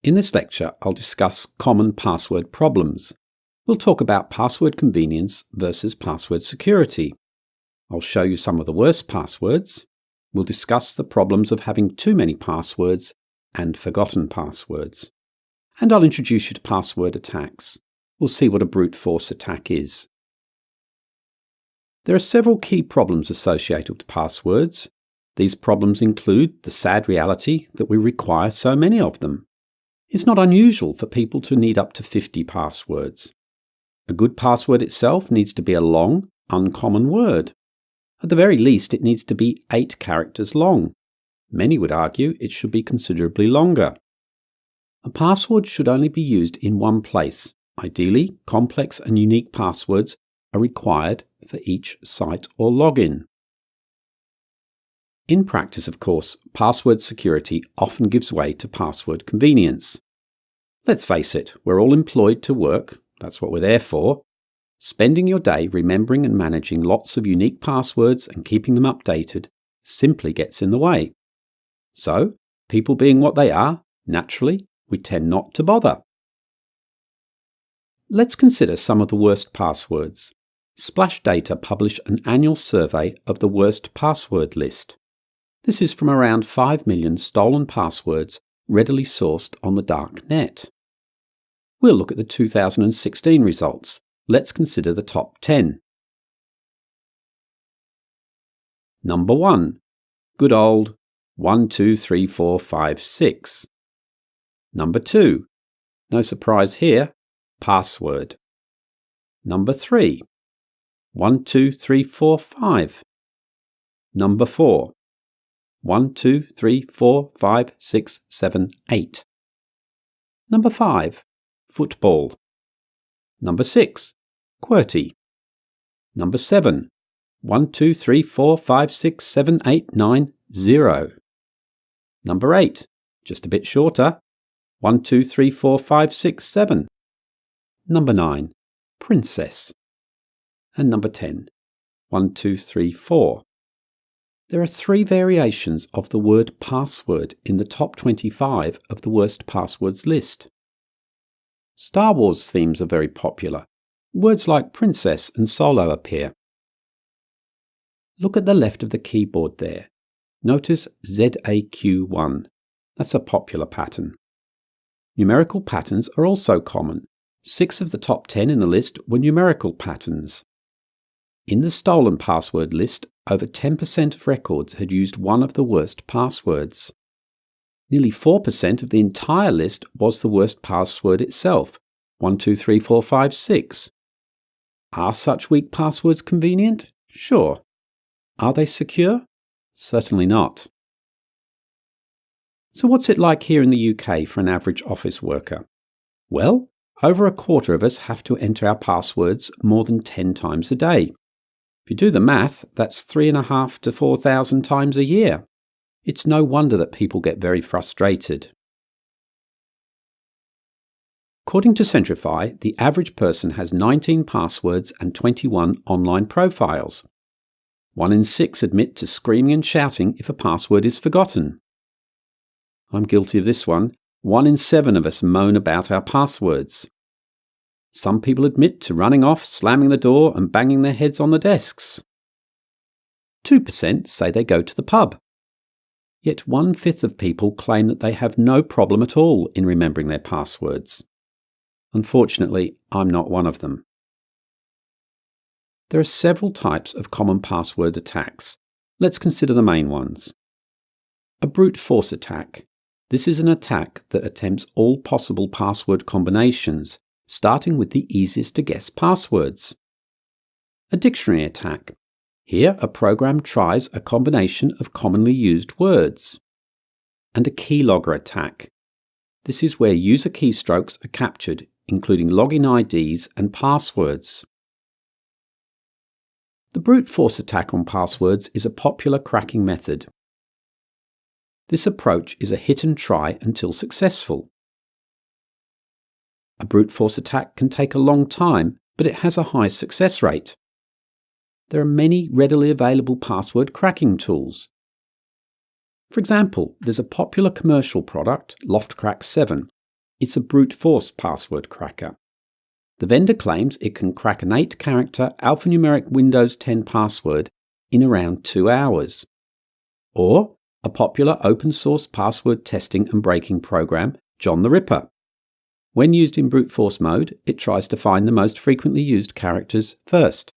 In this lecture, I'll discuss common password problems. We'll talk about password convenience versus password security. I'll show you some of the worst passwords. We'll discuss the problems of having too many passwords and forgotten passwords. And I'll introduce you to password attacks. We'll see what a brute force attack is. There are several key problems associated with passwords. These problems include the sad reality that we require so many of them. It's not unusual for people to need up to 50 passwords. A good password itself needs to be a long, uncommon word. At the very least, it needs to be 8 characters long. Many would argue it should be considerably longer. A password should only be used in one place. Ideally, complex and unique passwords are required for each site or login. In practice, of course, password security often gives way to password convenience. Let's face it, we're all employed to work, that's what we're there for. Spending your day remembering and managing lots of unique passwords and keeping them updated simply gets in the way. So, people being what they are, naturally, we tend not to bother. Let's consider some of the worst passwords. Splash Data publish an annual survey of the worst password list. This is from around 5 million stolen passwords readily sourced on the dark net. We'll look at the 2016 results. Let's consider the top 10. Number 1. Good old 123456. Number 2. No surprise here, password. Number 3. 12345. Number 4. 1234567 Number 5. Football. Number 6. QWERTY. Number 7. 123456789 Number 8. Just a bit shorter. 1234567. Number 9. Princess. And number 10. 1234. There are 3 variations of the word password in the top 25 of the worst passwords list. Star Wars themes are very popular. Words like princess and solo appear. Look at the left of the keyboard there. Notice ZAQ1. That's a popular pattern. Numerical patterns are also common. 6 of the top 10 in the list were numerical patterns. In the stolen password list, over 10% of records had used one of the worst passwords. Nearly 4% of the entire list was the worst password itself, 123456. Are such weak passwords convenient? Sure. Are they secure? Certainly not. So what's it like here in the UK for an average office worker? Well, over a quarter of us have to enter our passwords more than 10 times a day. If you do the math, that's 3,500 to 4,000 times a year. It's no wonder that people get very frustrated. According to Centrify, the average person has 19 passwords and 21 online profiles. 1 in 6 admit to screaming and shouting if a password is forgotten. I'm guilty of this one. 1 in 7 of us moan about our passwords. Some people admit to running off, slamming the door and banging their heads on the desks. 2% say they go to the pub. Yet 1/5 of people claim that they have no problem at all in remembering their passwords. Unfortunately, I'm not one of them. There are several types of common password attacks. Let's consider the main ones. A brute force attack. This is an attack that attempts all possible password combinations, starting with the easiest to guess passwords. A dictionary attack. Here, a program tries a combination of commonly used words. And a keylogger attack. This is where user keystrokes are captured, including login IDs and passwords. The brute force attack on passwords is a popular cracking method. This approach is a hit and try until successful. A brute force attack can take a long time, but it has a high success rate. There are many readily available password cracking tools. For example, there's a popular commercial product, LoftCrack 7, It's a brute force password cracker. The vendor claims it can crack an 8-character alphanumeric Windows 10 password in around 2 hours. Or a popular open source password testing and breaking program, John the Ripper. When used in brute force mode, it tries to find the most frequently used characters first.